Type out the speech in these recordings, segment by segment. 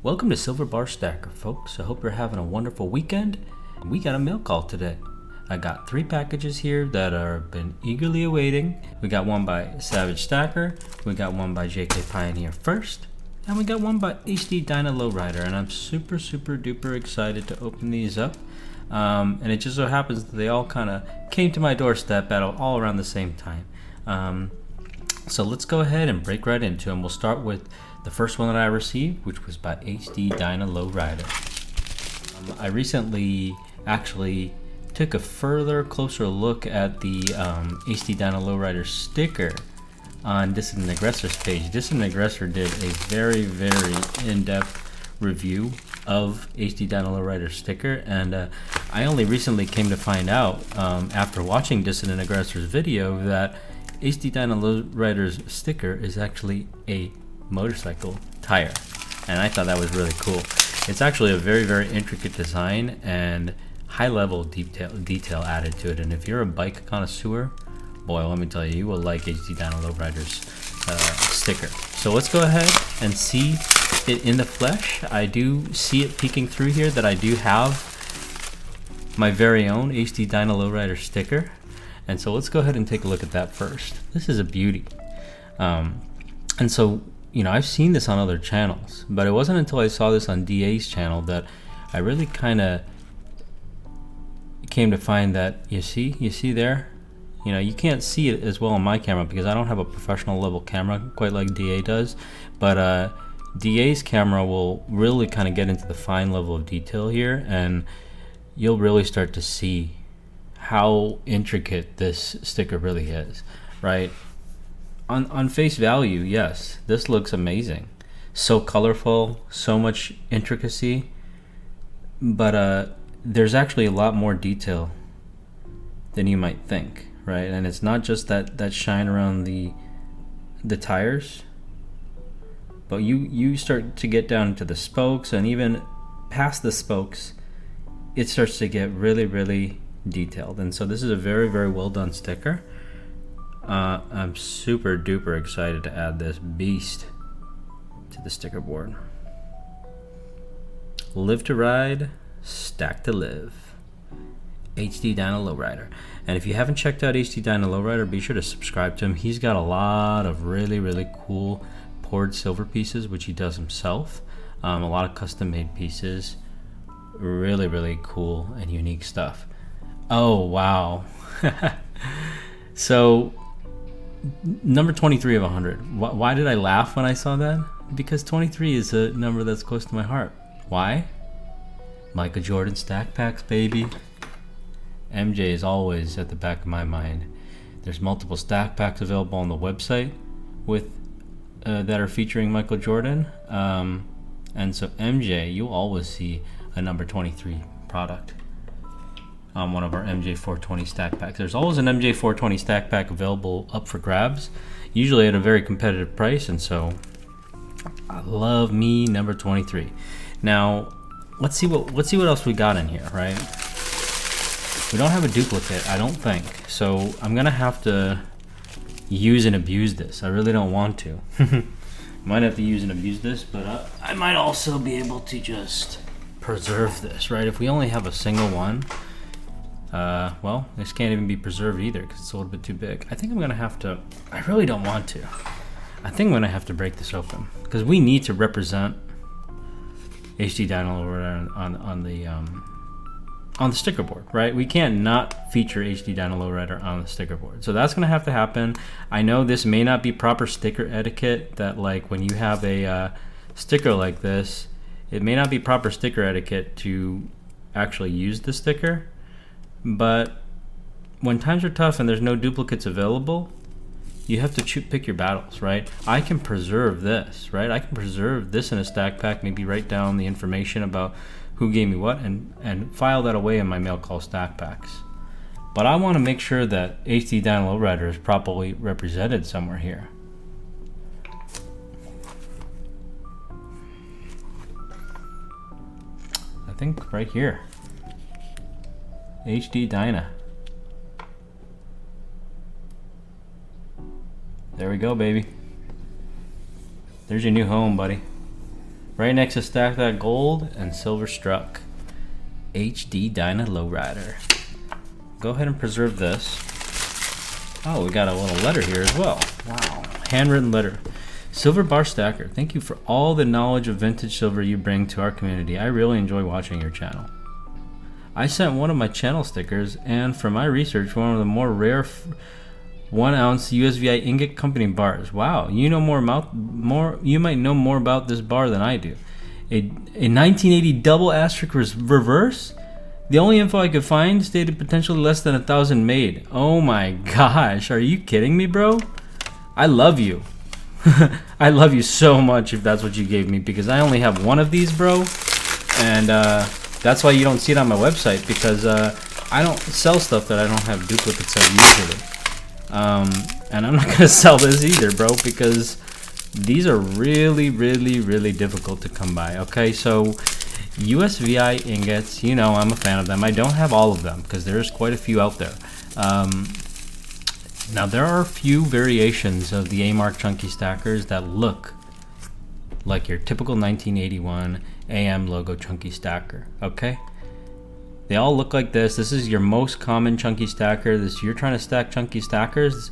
Welcome to Silver Bar Stacker, folks. I hope you're having a wonderful weekend. We got a mail call today. I got 3 packages here that are been eagerly awaiting. We got one by Savage Stacker, we got one by JK Pioneer First, and we got one by HD Dyna Lowrider. And I'm super duper excited to open these up. And it just so happens that they all kind of came to my doorstep at all around the same time. So let's go ahead and break right into them. We'll start with the first one that I received, which was by HD Dyna Lowrider. I recently actually took a closer look at the HD Dyna Lowrider sticker on Dissident Aggressor's page. Dissident Aggressor did a very in-depth review of HD Dyna Lowrider sticker, and I only recently came to find out after watching Dissident Aggressor's video that HD Dyna Lowrider's sticker is actually a motorcycle tire, and I thought that was really cool. It's actually a very intricate design and high level detail added to it, and if you're a bike connoisseur, boy, let me tell you, you will like HD Dyna Lowrider's sticker. So let's go ahead and see it in the flesh. I do see it peeking through here that I do have my very own HD Dyna Lowrider sticker, and so let's go ahead and take a look at that first. This is a beauty. And so, you know, I've seen this on other channels, but it wasn't until I saw this on DA's channel that I really kind of came to find that, you see there, you know, you can't see it as well on my camera because I don't have a professional level camera quite like DA does, but DA's camera will really kind of get into the fine level of detail here, and you'll really start to see how intricate this sticker really is, right? On face value, yes, this looks amazing. So colorful, so much intricacy, but there's actually a lot more detail than you might think, right? And it's not just that shine around the tires, but you start to get down to the spokes, and even past the spokes, it starts to get really detailed. And so this is a very well done sticker. I'm super duper excited to add this beast to the sticker board. Live to ride, stack to live. HD Dyna Lowrider. And if you haven't checked out HD Dyna Lowrider, be sure to subscribe to him. He's got a lot of really cool poured silver pieces, which he does himself. A lot of custom made pieces. Really cool and unique stuff. Oh wow. So number 23 of 100. Why did I laugh when I saw that? Because 23 is a number that's close to my heart. Why? Michael Jordan stack packs, baby. MJ is always at the back of my mind. There's multiple stack packs available on the website with that are featuring Michael Jordan, and so MJ, you'll always see a number 23 product on one of our MJ 420 stack packs. There's always an MJ 420 stack pack available up for grabs, usually at a very competitive price, and so I love me number 23. Now let's see what else we got in here, right? We don't have a duplicate, I don't think, so I'm gonna have to use and abuse this. I really don't want to. Might have to use and abuse this, but I might also be able to just preserve this, right? If we only have a single one, well, this can't even be preserved either because it's a little bit too big. I think I'm gonna have to, I really don't want to. I think I'm gonna have to break this open because we need to represent HD Dyna Lowrider on the sticker board, right? We can't not feature HD Dyna Lowrider on the sticker board. So that's gonna have to happen. I know this may not be proper sticker etiquette, that like when you have a sticker like this, it may not be proper sticker etiquette to actually use the sticker, but when times are tough and there's no duplicates available, You have to pick your battles, right? I can preserve this, right? I can preserve this in a stack pack, maybe write down the information about who gave me what, and file that away in my mail call stack packs. But I want to make sure that HD Dyna Lowrider is properly represented somewhere here. I think right here. HD Dyna. There we go, baby. There's your new home, buddy. Right next to Stack That Gold and Silver Struck. HD Dyna Lowrider. Go ahead and preserve this. Oh, we got a little letter here as well. Wow. Handwritten letter. Silver Bar Stacker, thank you for all the knowledge of vintage silver you bring to our community. I really enjoy watching your channel. I sent one of my channel stickers, and for my research, one of the more rare 1 ounce USVI ingot company bars. Wow, you know you might know more about this bar than I do. A 1980 double asterisk reverse? The only info I could find stated potentially less than 1,000 made. Oh my gosh, are you kidding me, bro? I love you. I love you so much if that's what you gave me, because I only have one of these, bro. And that's why you don't see it on my website, because I don't sell stuff that I don't have duplicates of usually. And I'm not gonna sell this either, bro, because these are really, really, really difficult to come by. Okay, so USVI ingots, you know I'm a fan of them. I don't have all of them because there's quite a few out there. Now there are a few variations of the A-Mark chunky stackers that look like your typical 1981 AM logo chunky stacker. Okay, they all look like this. This is your most common chunky stacker. You're trying to stack chunky stackers,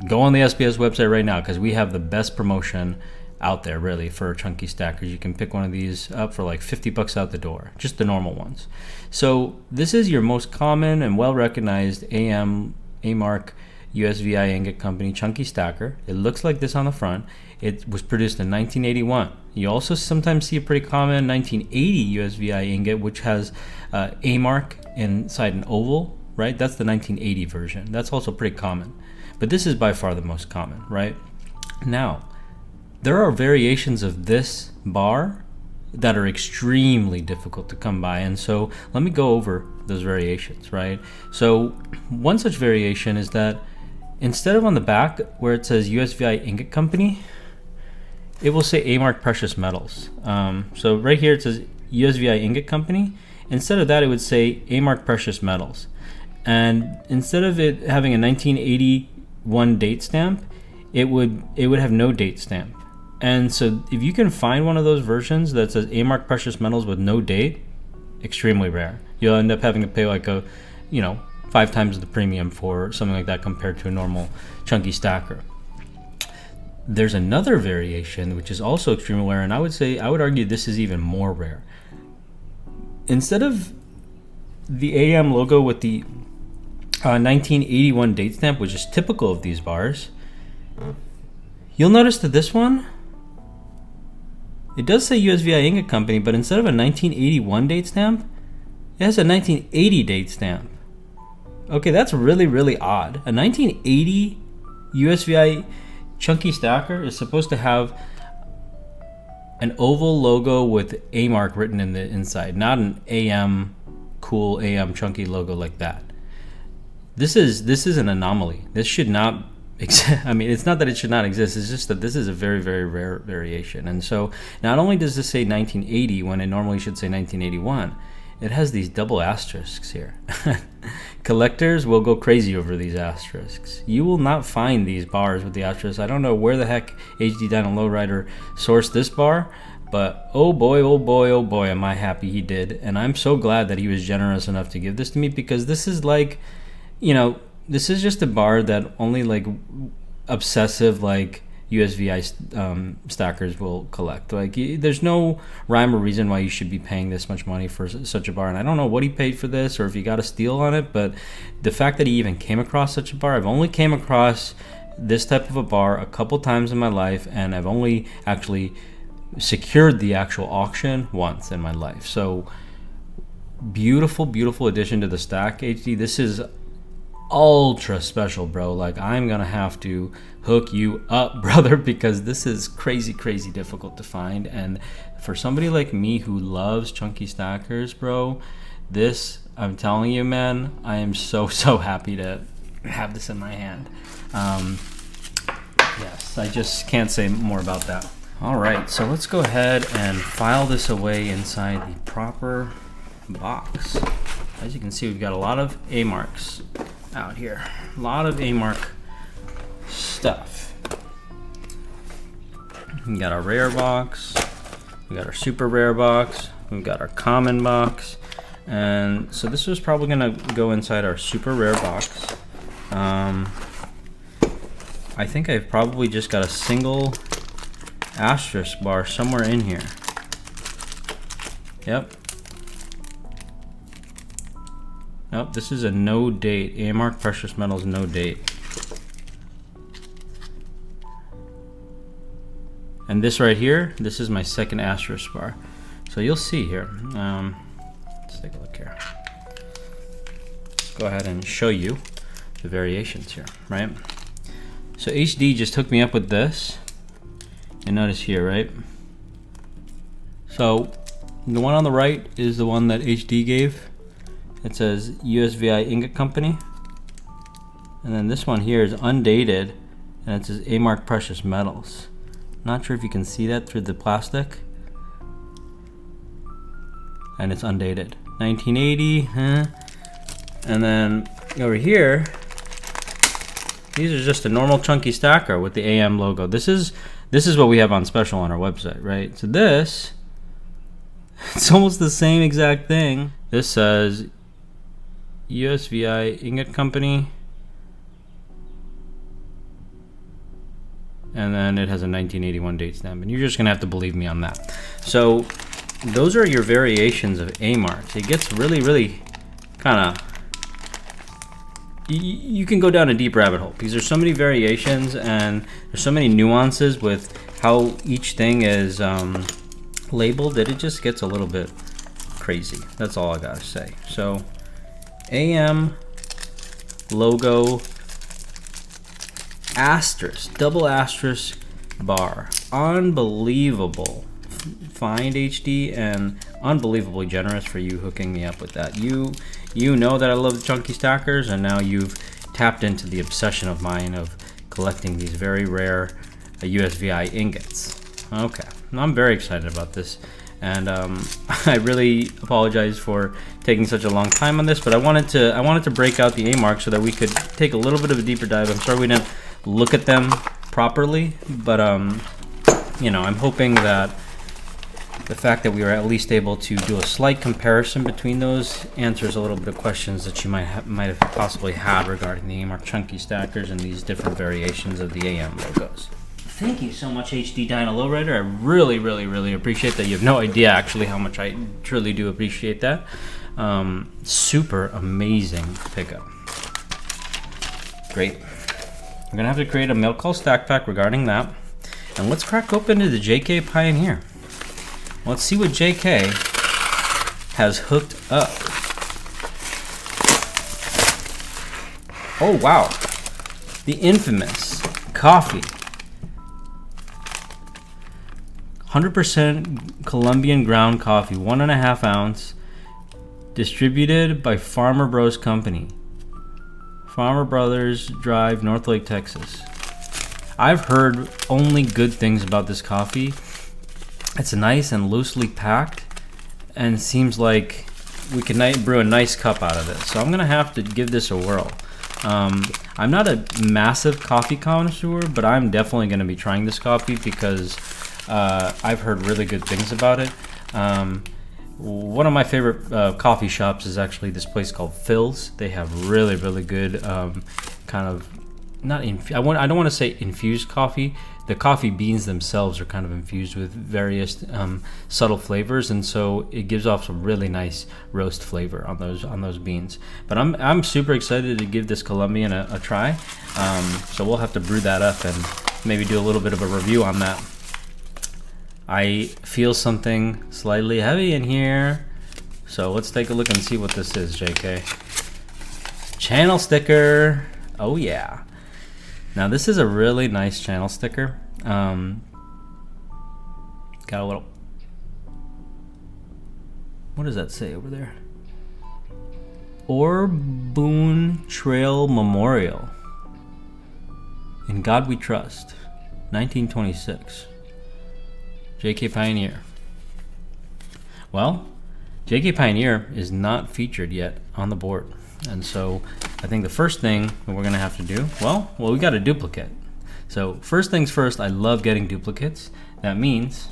go on the SBS website right now, because we have the best promotion out there really for chunky stackers. You can pick one of these up for like 50 bucks out the door, just the normal ones. So this is your most common and well recognized A-Mark USVI ingot company chunky stacker. It looks like this on the front. It was produced in 1981. You also sometimes see a pretty common 1980 USVI ingot, which has A-Mark inside an oval, right? That's the 1980 version. That's also pretty common. But this is by far the most common, right? Now, there are variations of this bar that are extremely difficult to come by, and so let me go over those variations, right? So one such variation is that instead of on the back where it says USVI Ingot Company, it will say A-Mark Precious Metals. So right here it says USVI Ingot Company. Instead of that, it would say A-Mark Precious Metals. And instead of it having a 1981 date stamp, it would have no date stamp. And so if you can find one of those versions that says A-Mark Precious Metals with no date, extremely rare. You'll end up having to pay like 5 times the premium for something like that compared to a normal chunky stacker. There's another variation which is also extremely rare, and I would argue this is even more rare. Instead of the AM logo with the 1981 date stamp, which is typical of these bars, you'll notice that this one, it does say USVI Ingot Company, but instead of a 1981 date stamp, it has a 1980 date stamp. Okay, that's really, really odd. A 1980 USVI chunky stacker is supposed to have an oval logo with A-Mark written in the inside, not an AM cool AM chunky logo like that. This is an anomaly. This should not exist. I mean, it's not that it should not exist, it's just that this is a very, very rare variation. And so not only does this say 1980 when it normally should say 1981, it has these double asterisks here. Collectors will go crazy over these asterisks. You will not find these bars with the asterisks. I don't know where the heck HD Dyna Lowrider sourced this bar, but oh boy, oh boy, oh boy, am I happy he did. And I'm so glad that he was generous enough to give this to me, because this is like, this is just a bar that only like obsessive like USVI stackers will collect. Like, there's no rhyme or reason why you should be paying this much money for such a bar. And I don't know what he paid for this or if he got a steal on it, but the fact that he even came across such a bar, I've only came across this type of a bar a couple times in my life, and I've only actually secured the actual auction once in my life. So beautiful, beautiful addition to the stack, HD. This is ultra special, bro. Like, I'm gonna have to hook you up, brother, because this is crazy difficult to find. And for somebody like me who loves chunky stackers, bro, this, I'm telling you, man, I am so happy to have this in my hand. Yes, I just can't say more about that. All right, so let's go ahead and file this away inside the proper box. As you can see, we've got a lot of A-marks out here. A lot of A-mark stuff. We got our rare box, we got our super rare box, we've got our common box, and so this was probably gonna go inside our super rare box. I think I've probably just got a single asterisk bar somewhere in here. Yep. Nope, this is a no date. A-mark Precious Metals no date. And this right here, this is my second asterisk bar. So you'll see here. Let's take a look here. Go ahead and show you the variations here, right? So HD just hooked me up with this. And notice here, right? So the one on the right is the one that HD gave. It says USVI Ingot Company. And then this one here is undated, and it says A-mark Precious Metals. Not sure if you can see that through the plastic. And it's undated. 1980, huh? And then over here, these are just a normal chunky stacker with the AM logo. This is what we have on special on our website, right? So this, it's almost the same exact thing. This says USVI Ingot Company, and then it has a 1981 date stamp, and you're just gonna have to believe me on that. So those are your variations of A-marks. It gets really kind of, you can go down a deep rabbit hole because there's so many variations and there's so many nuances with how each thing is labeled that it just gets a little bit crazy. That's all I gotta say. So AM logo asterisk, double asterisk bar. Unbelievable find, HD, and unbelievably generous for you hooking me up with that. You know that I love the chunky stackers, and now you've tapped into the obsession of mine of collecting these very rare USVI ingots. Okay, I'm very excited about this. And I really apologize for taking such a long time on this, but I wanted to break out the A-mark so that we could take a little bit of a deeper dive. I'm sorry we didn't look at them properly, but you know, I'm hoping that the fact that we were at least able to do a slight comparison between those answers a little bit of questions that you might have possibly had regarding the A-mark chunky stackers and these different variations of the AM logos. Thank you so much, HD Dyna Lowrider. I really appreciate that. You have no idea actually how much I truly do appreciate that. Super amazing pickup. Great. I'm gonna have to create a mail call stack pack regarding that. And let's crack open to the JK Pioneer. Let's see what JK has hooked up. Oh wow, the infamous coffee. 100% Colombian ground coffee, 1.5 ounce, distributed by Farmer Bros Company. Farmer Brothers Drive, North Lake, Texas. I've heard only good things about this coffee. It's nice and loosely packed, and seems like we can brew a nice cup out of it. So I'm gonna have to give this a whirl. I'm not a massive coffee connoisseur, but I'm definitely gonna be trying this coffee because I've heard really good things about it. One of my favorite coffee shops is actually this place called Phil's. They have really good kind of, I don't want to say infused coffee. The coffee beans themselves are kind of infused with various subtle flavors, and so it gives off some really nice roast flavor on those beans. But I'm super excited to give this Colombian a try. So we'll have to brew that up and maybe do a little bit of a review on that. I feel something slightly heavy in here, so let's take a look and see what this is, JK. Channel sticker. Oh yeah. Now this is a really nice channel sticker. Got a little, what does that say over there? Orboon Trail Memorial. In God We Trust. 1926. JK Pioneer. Well, JK Pioneer is not featured yet on the board. And so I think the first thing that we're gonna have to do, well, we got a duplicate. So first things first, I love getting duplicates. That means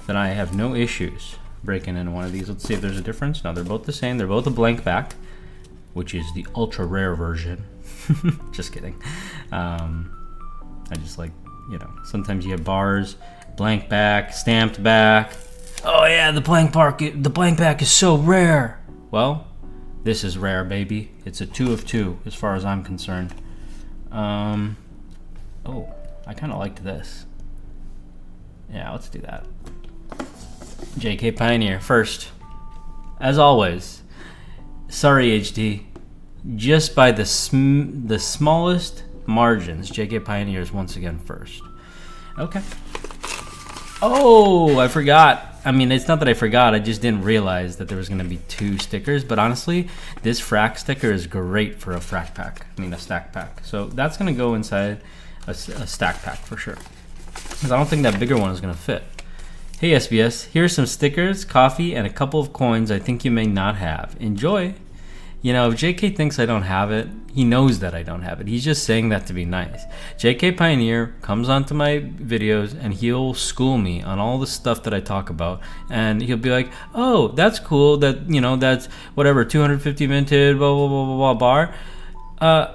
that I have no issues breaking into one of these. Let's see if there's a difference. No, they're both the same. They're both a blank back, which is the ultra rare version. Just kidding. I just like, you know, sometimes you have bars, blank back, stamped back. Oh yeah, the blank back is so rare. Well, this is rare, baby. It's a 2 of 2 as far as I'm concerned. Oh, I kind of liked this. Yeah, let's do that. JK Pioneer first. As always, sorry HD, just by the smallest margins, JK Pioneer is once again first. Okay. Oh, I forgot. I mean, it's not that I forgot, I just didn't realize that there was going to be 2 stickers, but honestly, this frac sticker is great for a frac pack. I mean, a stack pack. So that's going to go inside a stack pack for sure, because I don't think that bigger one is going to fit. Hey SBS, here's some stickers, coffee, and a couple of coins I think you may not have. Enjoy. You know, if JK thinks I don't have it, he knows that I don't have it. He's just saying that to be nice. JK Pioneer comes onto my videos and he'll school me on all the stuff that I talk about. And he'll be like, oh, that's cool. That, you know, that's whatever, 250 minted, blah, blah, blah, blah, blah, bar.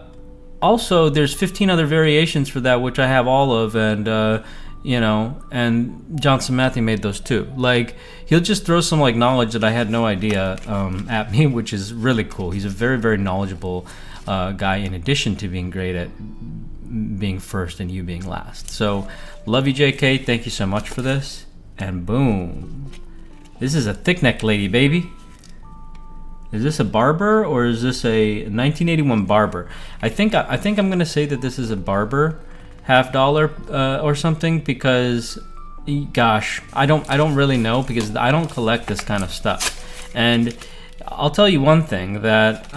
Also, there's 15 other variations for that, which I have all of. And, you know, and Johnson Matthew made those too. Like, he'll just throw some like knowledge that I had no idea at me, which is really cool. He's a very, very knowledgeable guy, in addition to being great at being first and you being last. So love you, JK. Thank you so much for this. And boom, this is a thick neck lady, baby. Is this a Barber or is this a 1981 Barber? I think I'm gonna say that this is a Barber $50 or something, because gosh, I don't really know, because I don't collect this kind of stuff. And I'll tell you one thing, that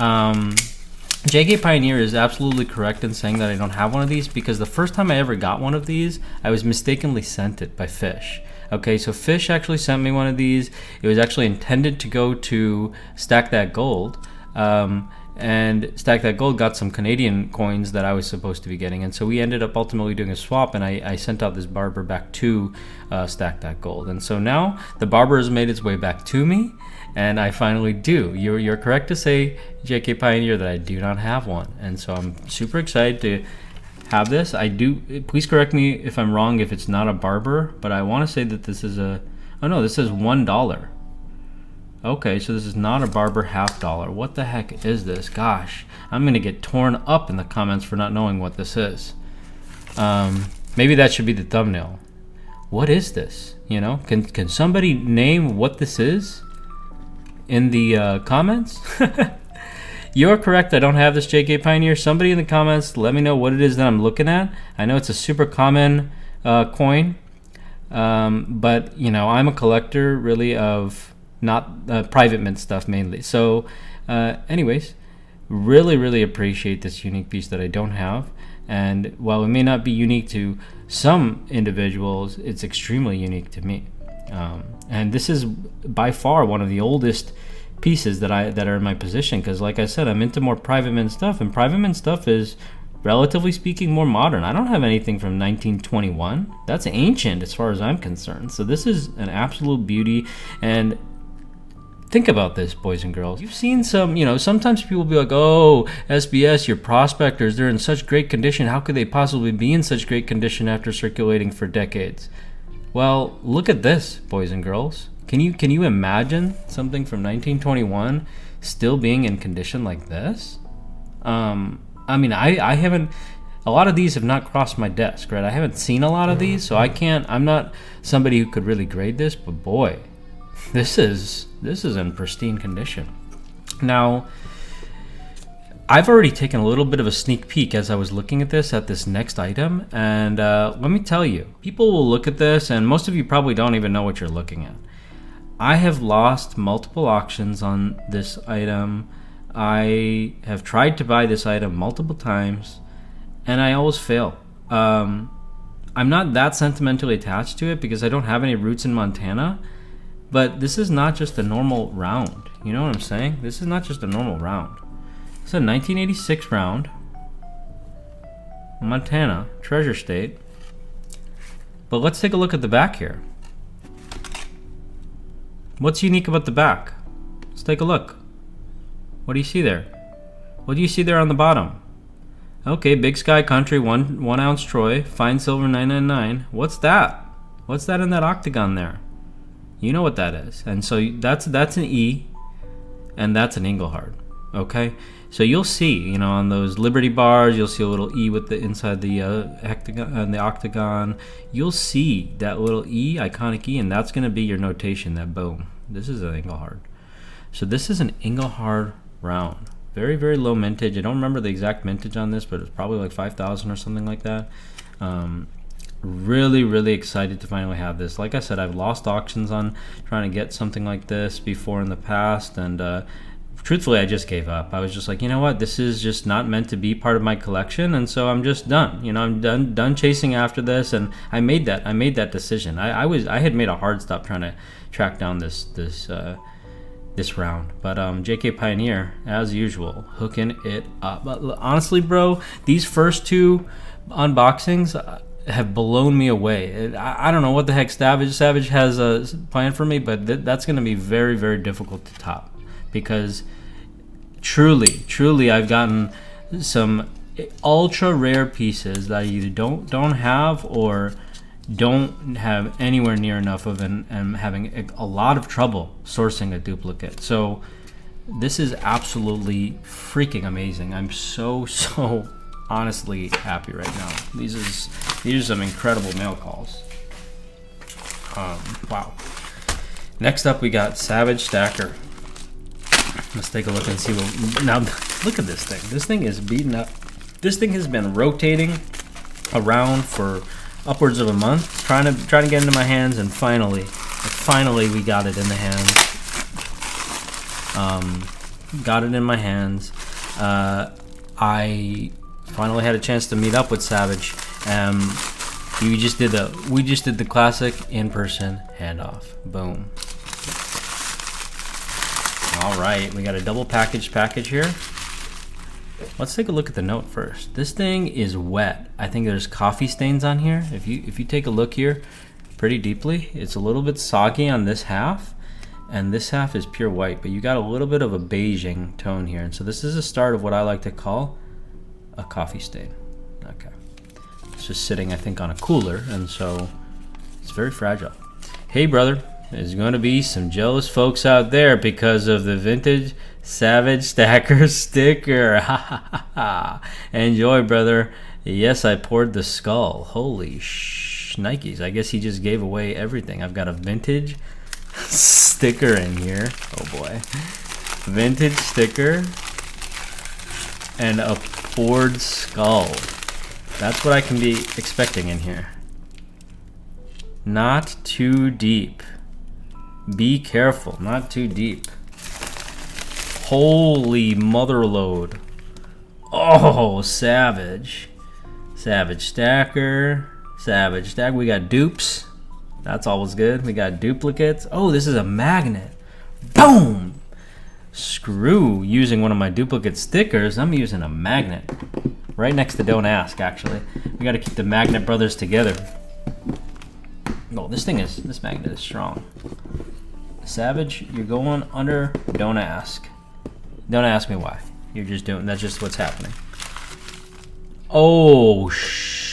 JK Pioneer is absolutely correct in saying that I don't have one of these, because the first time I ever got one of these, I was mistakenly sent it by Fish. Okay, so Fish actually sent me one of these. It was actually intended to go to Stack That Gold. And Stack That Gold got some Canadian coins that I was supposed to be getting, and so we ended up ultimately doing a swap, and I sent out this Barber back to Stack That Gold. And so now the Barber has made its way back to me, and I finally do. You're correct to say, JK Pioneer, that I do not have one, and so I'm super excited to have this. I do. Please correct me if I'm wrong, if it's not a Barber, but I want to say that this is a, oh no, this is $1. Okay, so this is not a Barber $50. What the heck is this? Gosh, I'm gonna get torn up in the comments for not knowing what this is. Maybe that should be the thumbnail. What is this? You know, can somebody name what this is in the comments? You're correct, I don't have this, JK Pioneer. Somebody in the comments, let me know what it is that I'm looking at. I know it's a super common coin, but you know, I'm a collector really of not private mint stuff mainly. So anyways, really appreciate this unique piece that I don't have. And while it may not be unique to some individuals, it's extremely unique to me. And this is by far one of the oldest pieces that are in my position, because like I said, I'm into more private mint stuff, and private mint stuff is, relatively speaking, more modern. I don't have anything from 1921. That's ancient as far as I'm concerned. So this is an absolute beauty. And think about this, boys and girls. You've seen some, you know, sometimes people will be like, oh, SBS, your prospectors, they're in such great condition. How could they possibly be in such great condition after circulating for decades? Well, look at this, boys and girls. Can you imagine something from 1921 still being in condition like this? I mean, I haven't, a lot of these have not crossed my desk, right? I haven't seen a lot of these, so I'm not somebody who could really grade this, but boy, this is in pristine condition. Now, I've already taken a little bit of a sneak peek as I was looking at this next item, and let me tell you, people will look at this, and most of you probably don't even know what you're looking at. I have lost multiple auctions on this item. I have tried to buy this item multiple times, and I always fail. I'm not that sentimentally attached to it because I don't have any roots in Montana, but this is not just a normal round. You know what I'm saying? This is not just a normal round. It's a 1986 round, Montana, Treasure State. But let's take a look at the back here. What's unique about the back? Let's take a look. What do you see there? What do you see there on the bottom? Okay, Big Sky Country, 1 ounce Troy, fine silver 999. What's that? What's that in that octagon there? You know what that is. And so that's an E, and that's an Engelhard. Okay, so you'll see, you know, on those Liberty bars, you'll see a little E with the inside the hectagon, the octagon. You'll see that little E, iconic E, and that's going to be your notation. That boom. This is an Engelhard. So this is an Engelhard round. Very, very low mintage. I don't remember the exact mintage on this, but it's probably like 5,000 or something like that. Really, really excited to finally have this. Like I said, I've lost auctions on trying to get something like this before in the past, and truthfully, I just gave up. I was just like, you know what, this is just not meant to be part of my collection, and so I'm just done. You know, I'm done chasing after this, and I made that decision. I had made a hard stop trying to track down this round, but JK Pioneer, as usual, hooking it up. But honestly, bro, these first 2 unboxings have blown me away. I don't know what the heck Savage has planned for me, but that's going to be very, very difficult to top. Because truly, I've gotten some ultra rare pieces that I either don't have or don't have anywhere near enough of, and am having a lot of trouble sourcing a duplicate. So this is absolutely freaking amazing. I'm so honestly happy right now. These are some incredible mail calls. Wow. Next up, we got Savage Stacker. Let's take a look and see what. Now, look at this thing. This thing is beaten up. This thing has been rotating around for upwards of a month, trying to get into my hands, and finally we got it in the hands. Got it in my hands. I finally had a chance to meet up with Savage. We just did the classic in-person handoff. Boom. All right, we got a double package here. Let's take a look at the note first. This thing is wet. I think there's coffee stains on here. If you take a look here pretty deeply, it's a little bit soggy on this half, and this half is pure white, but you got a little bit of a beiging tone here. And so this is a start of what I like to call a coffee stain. Okay. It's just sitting, I think, on a cooler, and so it's very fragile. Hey, brother. There's going to be some jealous folks out there because of the vintage Savage Stacker sticker. Enjoy, brother. Yes, I poured the skull. Holy Nikes. I guess he just gave away everything. I've got a vintage sticker in here. Oh boy. Vintage sticker and a poured skull. That's what I can be expecting in here. Not too deep. Be careful, not too deep. Holy motherload. Oh, Savage. Savage Stacker. Savage Stacker. We got dupes. That's always good. We got duplicates. Oh, this is a magnet. Boom! Screw using one of my duplicate stickers. I'm using a magnet. Right next to Don't Ask, actually. We gotta keep the Magnet brothers together. Oh, this magnet is strong. Savage, you're going under Don't Ask. Don't ask me why. You're just doing, that's just what's happening. Oh, shoot.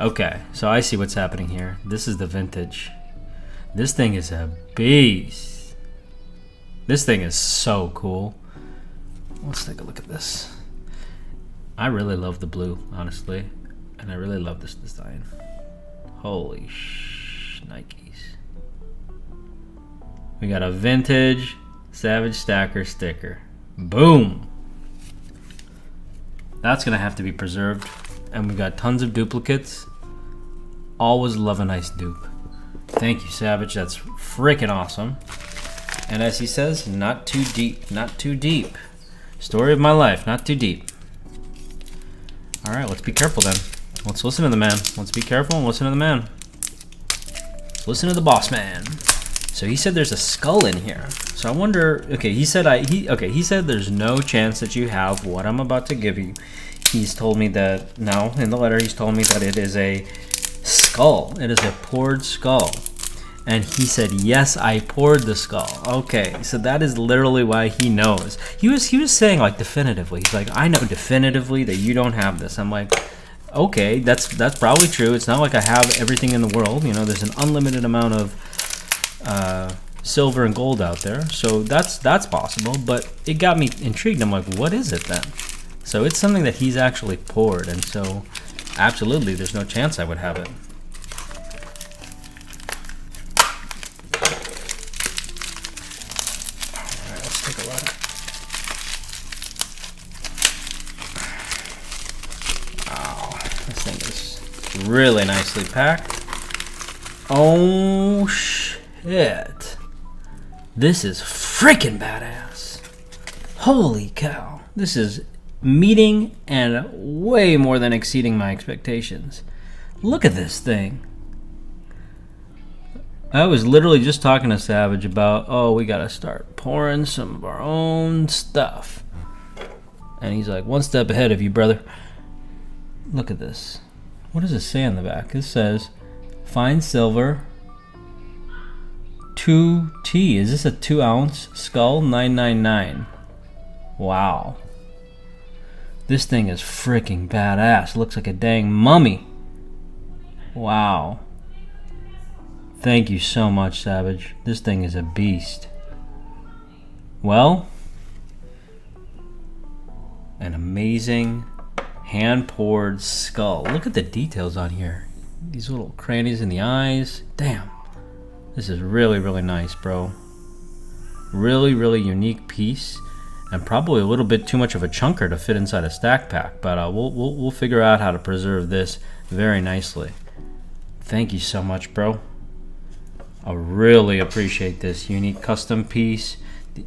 Okay, so I see what's happening here. This is the vintage. This thing is a beast. This thing is so cool. Let's take a look at this. I really love the blue, honestly. And I really love this design. Holy Nikes. We got a vintage Savage Stacker sticker. Boom. That's gonna have to be preserved. And we got tons of duplicates. Always love a nice dupe. Thank you, Savage. That's freaking awesome. And as he says, not too deep, not too deep. Story of my life, not too deep. All right, let's be careful then. Let's listen to the man. Let's be careful and listen to the man. Listen to the boss man. So he said there's a skull in here. So I wonder. Okay, he said he said there's no chance that you have what I'm about to give you. He's told me that now in the letter. He's told me that it is a skull. It is a poured skull. And he said, yes, I poured the skull. Okay, so that is literally why he knows. He was saying like definitively. He's like, I know definitively that you don't have this. I'm like, okay, that's probably true. It's not like I have everything in the world. You know, there's an unlimited amount of silver and gold out there. So that's possible. But it got me intrigued. I'm like, what is it then? So it's something that he's actually poured. And so absolutely, there's no chance I would have it. Really nicely packed. Oh shit. This is freaking badass. Holy cow. This is meeting and way more than exceeding my expectations. Look at this thing. I was literally just talking to Savage about, oh, we gotta start pouring some of our own stuff. And he's like, one step ahead of you, brother. Look at this. What does it say on the back? It says, fine silver, 2T. Is this a 2-ounce skull? 999. Wow. This thing is freaking badass. Looks like a dang mummy. Wow. Thank you so much, Savage. This thing is a beast. Well, an amazing hand-poured skull. Look at the details on here. These little crannies in the eyes. Damn. This is really, really nice, bro. Really, really unique piece. And probably a little bit too much of a chunker to fit inside a stack pack. But we'll figure out how to preserve this very nicely. Thank you so much, bro. I really appreciate this unique custom piece.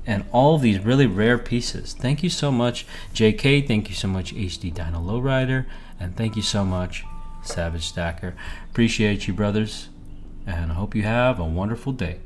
And all of these really rare pieces. Thank you so much, JK. Thank you so much, HD Dino Lowrider. And thank you so much, Savage Stacker. Appreciate you, brothers. And I hope you have a wonderful day.